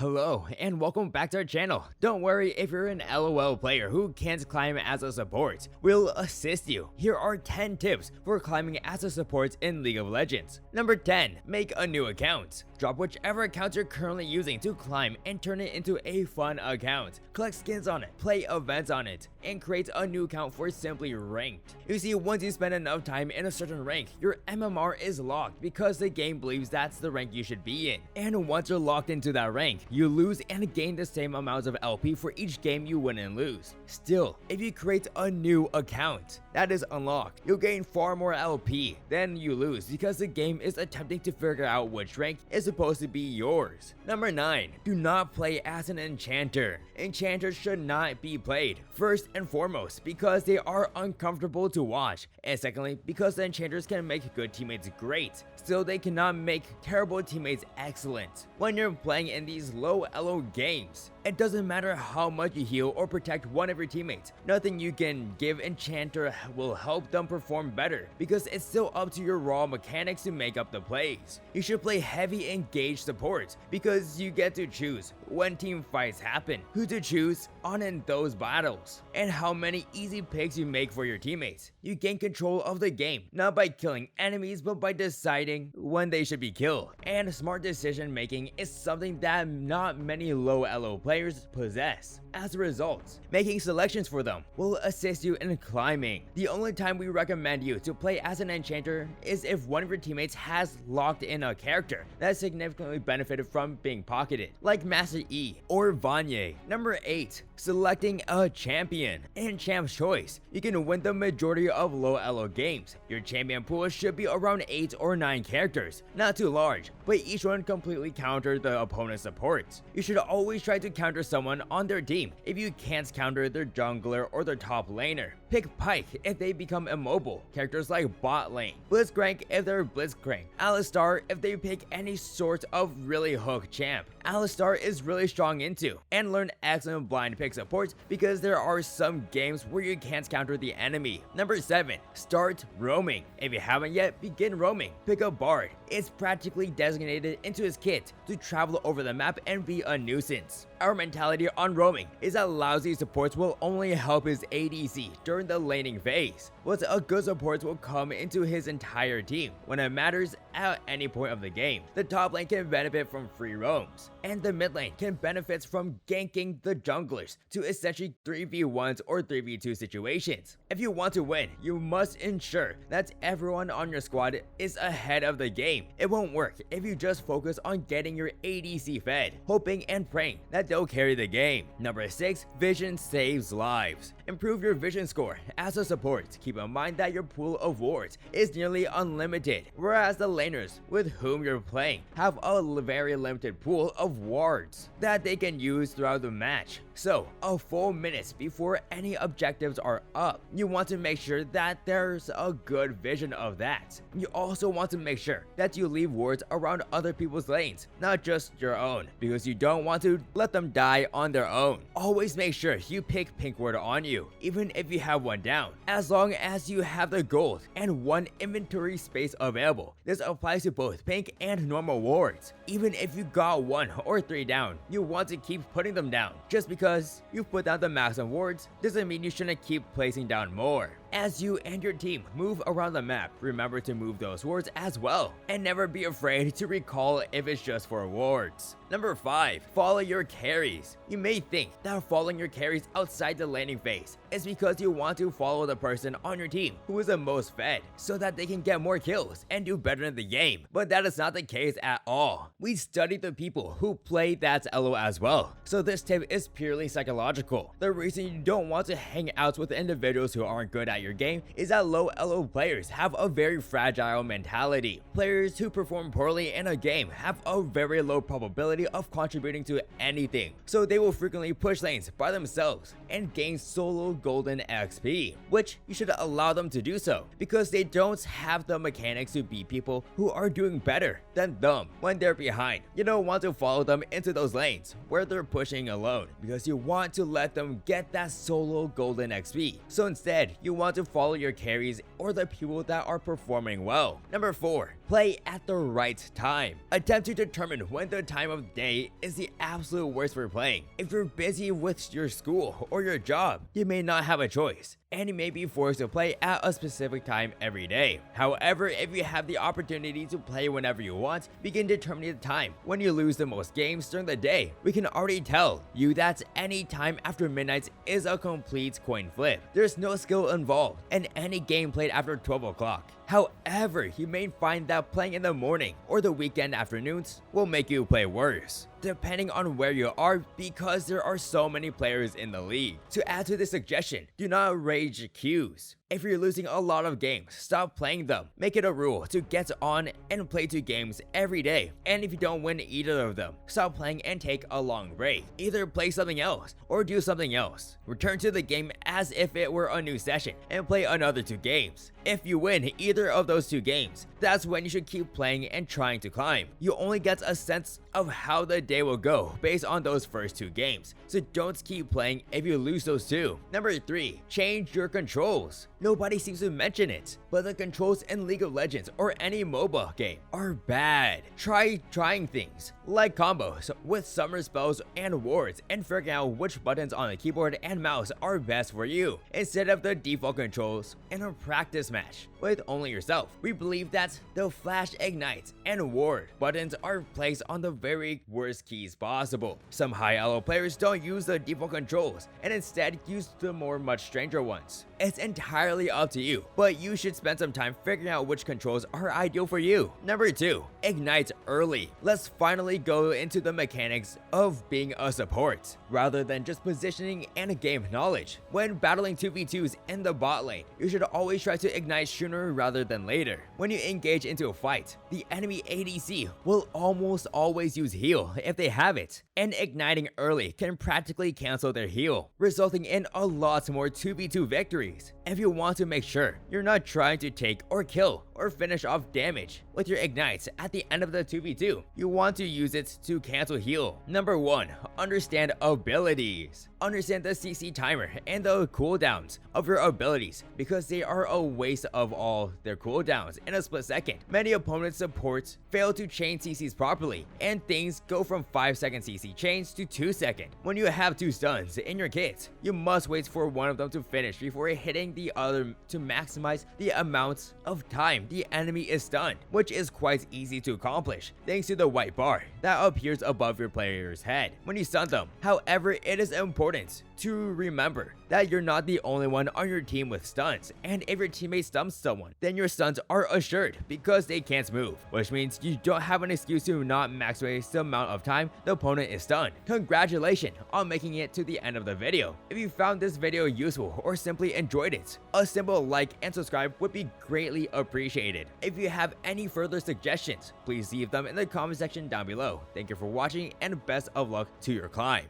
Hello and welcome back to our channel. Don't worry if you're an LOL player who can't climb as a support, we'll assist you. Here are 10 tips for climbing as a support in League of Legends. Number 10. Make a new account. Drop whichever account you're currently using to climb and turn it into a fun account. Collect skins on it, play events on it, and create a new account for simply ranked. You see, once you spend enough time in a certain rank, your MMR is locked because the game believes that's the rank you should be in. And once you're locked into that rank, you lose and gain the same amounts of LP for each game you win and lose. Still, if you create a new account that is unlocked, you'll gain far more LP than you lose because the game is attempting to figure out which rank is supposed to be yours. Number 9. Do not play as an enchanter. Enchanters should not be played, first and foremost because they are uncomfortable to watch, and secondly because the enchanters can make good teammates great, still they cannot make terrible teammates excellent. When you're playing in these low elo games, it doesn't matter how much you heal or protect one of your teammates, nothing you can give enchanter will help them perform better because it's still up to your raw mechanics to make up the plays. You should play heavy engaged support because you get to choose when team fights happen, who to choose on in those battles, and how many easy picks you make for your teammates. You gain control of the game not by killing enemies but by deciding when they should be killed, and smart decision making is something that not many low elo players possess. As a result, making selections for them will assist you in climbing. The only time we recommend you to play as an enchanter is if one of your teammates has locked in a character that significantly benefited from being pocketed, like Master E or Vanya. Number 8. Selecting a champion. In Champ's Choice, you can win the majority of low elo games. Your champion pool should be around 8 or 9 characters, not too large, but each one completely counter the opponent's supports. You should always try to counter someone on their team if you can't counter their jungler or their top laner. Pick Pyke if they become immobile, characters like bot lane, Blitzcrank if they're Blitzcrank, Alistar if they pick any sort of really hook champ Alistar is really strong into, and learn excellent blind pick support because there are some games where you can't counter the enemy. Number 7. Start roaming. If you haven't yet, begin roaming. Pick a bard. It's practically designated into his kit to travel over the map and be a nuisance. Our mentality on roaming is that lousy supports will only help his ADC during the laning phase, but a good support will come into his entire team when it matters at any point of the game. The top lane can benefit from free roams, and the mid lane can benefit from ganking the junglers to essentially 3v1s or 3v2 situations. If you want to win, you must ensure that everyone on your squad is ahead of the game. It won't work if you just focus on getting your ADC fed, hoping and praying that they'll carry the game. Number 6. Vision saves lives. Improve your vision score as a support. Keep in mind that your pool of wards is nearly unlimited, whereas the laners with whom you're playing have a very limited pool of wards that they can use throughout the match. So, a full minute before any objectives are up, you want to make sure that there's a good vision of that. You also want to make sure that you leave wards around other people's lanes, not just your own, because you don't want to let them die on their own. Always make sure you pick pink ward on you, even if you have one down, as long as you have the gold and one inventory space available. This applies to both pink and normal wards. Even if you got 1 or 3 down, you want to keep putting them down. Just because you put down the max on wards doesn't mean you shouldn't keep placing down more. As you and your team move around the map, remember to move those wards as well, and never be afraid to recall if it's just for wards. Number 5. Follow your carries. You may think that following your carries outside the laning phase is because you want to follow the person on your team who is the most fed so that they can get more kills and do better in the game, but that is not the case at all. We studied the people who play that elo as well, so this tip is purely psychological. The reason you don't want to hang out with individuals who aren't good at your game is that low elo players have a very fragile mentality. Players who perform poorly in a game have a very low probability of contributing to anything, so they will frequently push lanes by themselves and gain solo golden XP, which you should allow them to do so because they don't have the mechanics to beat people who are doing better than them when they're behind. You don't want to follow them into those lanes where they're pushing alone because you want to let them get that solo golden XP. So instead, you want to follow your carries or the people that are performing well. Number 4. Play at the right time. Attempt to determine when the time of day is the absolute worst for playing. If you're busy with your school or your job, you may not have a choice, and you may be forced to play at a specific time every day. However, if you have the opportunity to play whenever you want, begin determining the time when you lose the most games during the day. We can already tell you that any time after midnight is a complete coin flip. There's no skill involved in any game played after 12 o'clock. However, you may find that playing in the morning or the weekend afternoons will make you play worse, depending on where you are, because there are so many players in the league. To add to this suggestion, do not rage queues. If you're losing a lot of games, stop playing them. Make it a rule to get on and play 2 games every day. And if you don't win either of them, stop playing and take a long break. Either play something else or do something else. Return to the game as if it were a new session and play another 2 games. If you win either of those 2 games, that's when you should keep playing and trying to climb. You only get a sense of how the day will go based on those first 2 games, so don't keep playing if you lose those 2. Number 3, change your controls. Nobody seems to mention it, but the controls in League of Legends or any MOBA game are bad. Try trying things like combos with summer spells and wards and figuring out which buttons on the keyboard and mouse are best for you, instead of the default controls in a practice match with only yourself. We believe that the flash, ignite, and ward buttons are placed on the very worst keys possible. Some high elo players don't use the default controls and instead use the much stranger ones. It's entirely up to you, but you should spend some time figuring out which controls are ideal for you. Number 2, ignite early. Let's finally go into the mechanics of being a support, rather than just positioning and game knowledge. When battling 2v2s in the bot lane, you should always try to ignite sooner rather than later. When you engage into a fight, the enemy ADC will almost always use heal if they have it, and igniting early can practically cancel their heal, resulting in a lot more 2v2 victories. If you want to make sure you're not trying to take or kill or finish off damage with your ignites at the end of the 2v2, you want to use it to cancel heal. Number 1, understand abilities. Understand the CC timer and the cooldowns of your abilities, because they are a waste of all their cooldowns in a split second. Many opponent supports fail to chain CCs properly, and things go from 5-second CC chains to 2-second. When you have 2 stuns in your kit, you must wait for one of them to finish before hitting the other to maximize the amount of time the enemy is stunned, which is quite easy to accomplish thanks to the white bar that appears above your player's head when you stun them. However, it is important to remember that you're not the only one on your team with stuns, and if your teammate stuns someone, then your stuns are assured because they can't move, which means you don't have an excuse to not maximize the amount of time the opponent is stunned. Congratulations on making it to the end of the video. If you found this video useful or simply enjoyed it, a simple like and subscribe would be greatly appreciated. If you have any further suggestions, please leave them in the comment section down below. Thank you for watching, and best of luck to your climb.